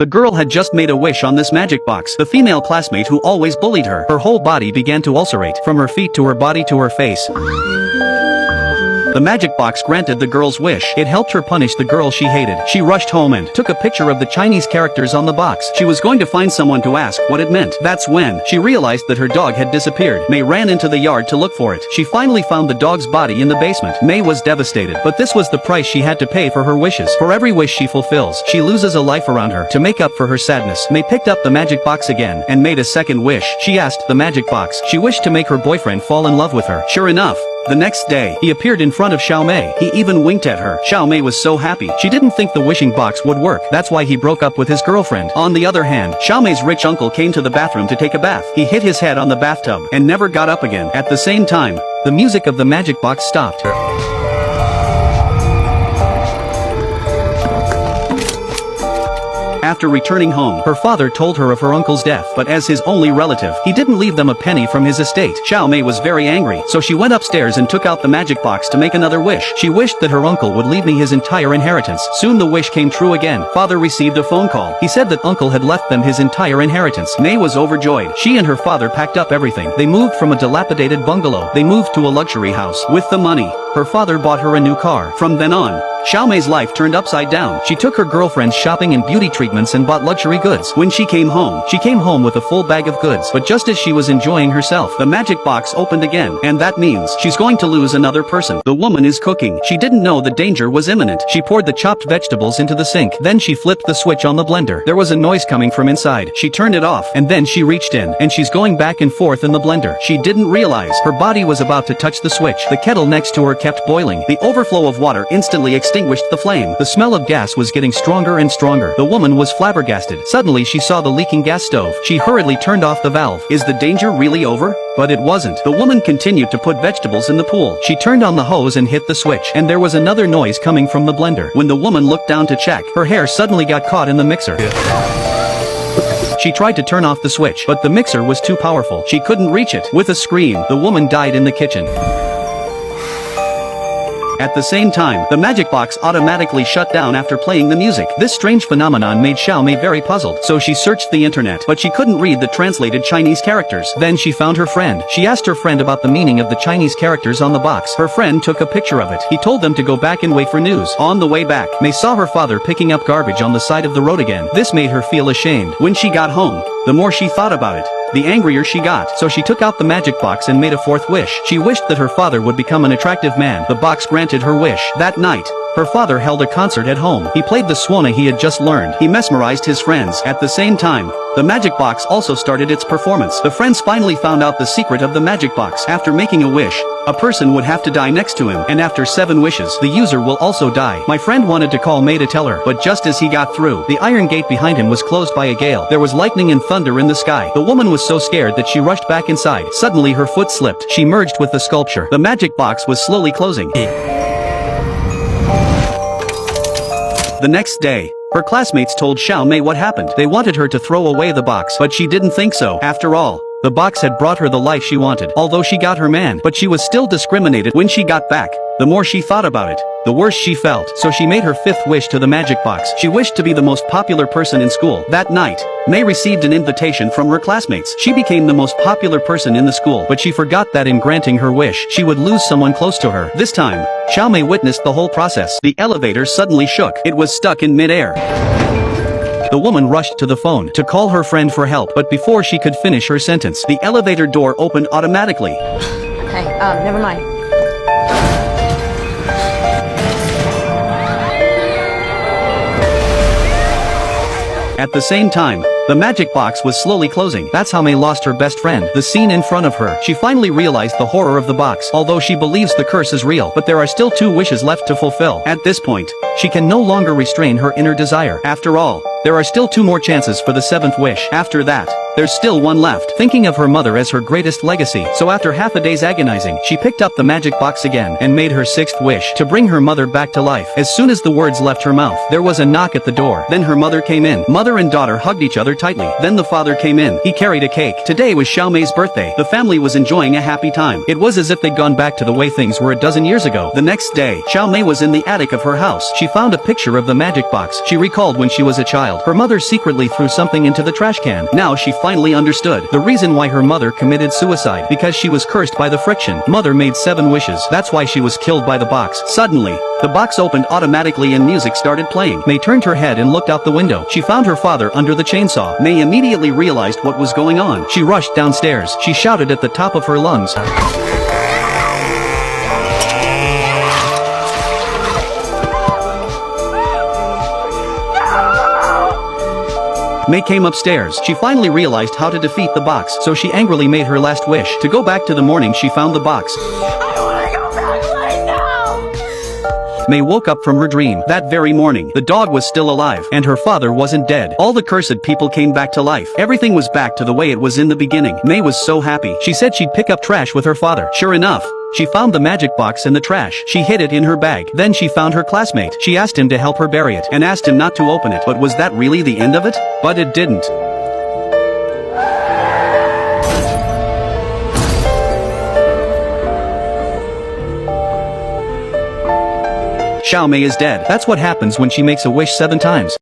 The girl had just made a wish on this magic box. The female classmate who always bullied her. Her whole body began to ulcerate, from her feet to her body to her face. The magic box granted the girl's wish. It helped her punish the girl she hated. She rushed home and took a picture of the Chinese characters on the box. She was going to find someone to ask what it meant. That's when she realized that her dog had disappeared. May ran into the yard to look for it. She finally found the dog's body in the basement. May was devastated, but this was the price she had to pay for her wishes. For every wish she fulfills, she loses a life around her. To make up for her sadness, May picked up the magic box again and made a second wish. She asked the magic box. She wished to make her boyfriend fall in love with her. Sure enough, the next day, he appeared in front of Xiao Mei. He even winked at her. Xiao Mei was so happy. She didn't think the wishing box would work. That's why he broke up with his girlfriend. On the other hand, Xiao Mei's rich uncle came to the bathroom to take a bath. He hit his head on the bathtub and never got up again. At the same time, the music of the magic box stopped. After returning home, her father told her of her uncle's death, but as his only relative, he didn't leave them a penny from his estate. Xiao Mei was very angry, so she went upstairs and took out the magic box to make another wish. She wished that her uncle would leave me his entire inheritance. Soon the wish came true again. Father received a phone call. He said that uncle had left them his entire inheritance. Mei was overjoyed. She and her father packed up everything. They moved from a dilapidated bungalow. They moved to a luxury house. With the money, her father bought her a new car. From then on, Xiao Mei's life turned upside down. She took her girlfriends shopping and beauty treatments and bought luxury goods. When she came home with a full bag of goods. But just as she was enjoying herself, the magic box opened again. And that means she's going to lose another person. The woman is cooking. She didn't know the danger was imminent. She poured the chopped vegetables into the sink. Then she flipped the switch on the blender. There was a noise coming from inside. She turned it off, and then she reached in, and she's going back and forth in the blender. She didn't realize her body was about to touch the switch. The kettle next to her kept boiling. The overflow of water instantly extinguished the flame. The smell of gas was getting stronger and stronger. The woman was flabbergasted. Suddenly she saw the leaking gas stove. She hurriedly turned off the valve. Is the danger really over? But it wasn't. The woman continued to put vegetables in the pool. She turned on the hose and hit the switch, and there was another noise coming from the blender. When the woman looked down to check, her hair suddenly got caught in the mixer. She tried to turn off the switch, but the mixer was too powerful. She couldn't reach it. With a scream, the woman died in the kitchen. At the same time, the magic box automatically shut down after playing the music. This strange phenomenon made Xiao Mei very puzzled, so she searched the internet, but she couldn't read the translated Chinese characters. Then she found her friend. She asked her friend about the meaning of the Chinese characters on the box. Her friend took a picture of it. He told them to go back and wait for news. On the way back, Mei saw her father picking up garbage on the side of the road again. This made her feel ashamed. When she got home, the more she thought about it, the angrier she got. So she took out the magic box and made a fourth wish. She wished that her father would become an attractive man. The box granted her wish. That night, her father held a concert at home. He played the swanna he had just learned. He mesmerized his friends. At the same time, the magic box also started its performance. The friends finally found out the secret of the magic box. After making a wish, a person would have to die next to him, and after 7 wishes, the user will also die. My friend wanted to call Mei to tell her, but just as he got through, the iron gate behind him was closed by a gale. There was lightning and thunder in the sky. The woman was so scared that she rushed back inside. Suddenly her foot slipped. She merged with the sculpture. The magic box was slowly closing. The next day, her classmates told Xiao Mei what happened. They wanted her to throw away the box, but she didn't think so. After all, the box had brought her the life she wanted. Although she got her man, but she was still discriminated. When she got back, the more she thought about it, the worse she felt. So she made her 5th wish to the magic box. She wished to be the most popular person in school. That night, Mei received an invitation from her classmates. She became the most popular person in the school, but she forgot that in granting her wish, she would lose someone close to her. This time, Xiao Mei witnessed the whole process. The elevator suddenly shook. It was stuck in mid-air. The woman rushed to the phone to call her friend for help, but before she could finish her sentence, the elevator door opened automatically. Okay, never mind. At the same time, the magic box was slowly closing. That's how Mei lost her best friend. The scene in front of her. She finally realized the horror of the box. Although she believes the curse is real, but there are still 2 wishes left to fulfill. At this point, she can no longer restrain her inner desire. After all, there are still 2 more chances for the 7th wish. After that, there's still one left. Thinking of her mother as her greatest legacy. So after half a day's agonizing, she picked up the magic box again and made her 6th wish to bring her mother back to life. As soon as the words left her mouth, there was a knock at the door. Then her mother came in. Mother and daughter hugged each other tightly. Then the father came in. He carried a cake. Today was Xiao Mei's birthday. The family was enjoying a happy time. It was as if they'd gone back to the way things were a dozen years ago. The next day, Xiao Mei was in the attic of her house. She found a picture of the magic box. She recalled when she was a child. Her mother secretly threw something into the trash can. Now she finally understood the reason why her mother committed suicide, because she was cursed by the friction. Mother made 7 wishes. That's why she was killed by the box. Suddenly, the box opened automatically and music started playing. Mei turned her head and looked out the window. She found her father under the chainsaw. Mei immediately realized what was going on. She rushed downstairs. She shouted at the top of her lungs. Mei came upstairs. She finally realized how to defeat the box, so she angrily made her last wish. To go back to the morning, she found the box. I wanna go back right now! Mei woke up from her dream. That very morning, the dog was still alive, and her father wasn't dead. All the cursed people came back to life. Everything was back to the way it was in the beginning. Mei was so happy. She said she'd pick up trash with her father. Sure enough, she found the magic box in the trash. She hid it in her bag. Then she found her classmate. She asked him to help her bury it, and asked him not to open it. But was that really the end of it? But it didn't. Xiao Mei is dead. That's what happens when she makes a wish 7 times.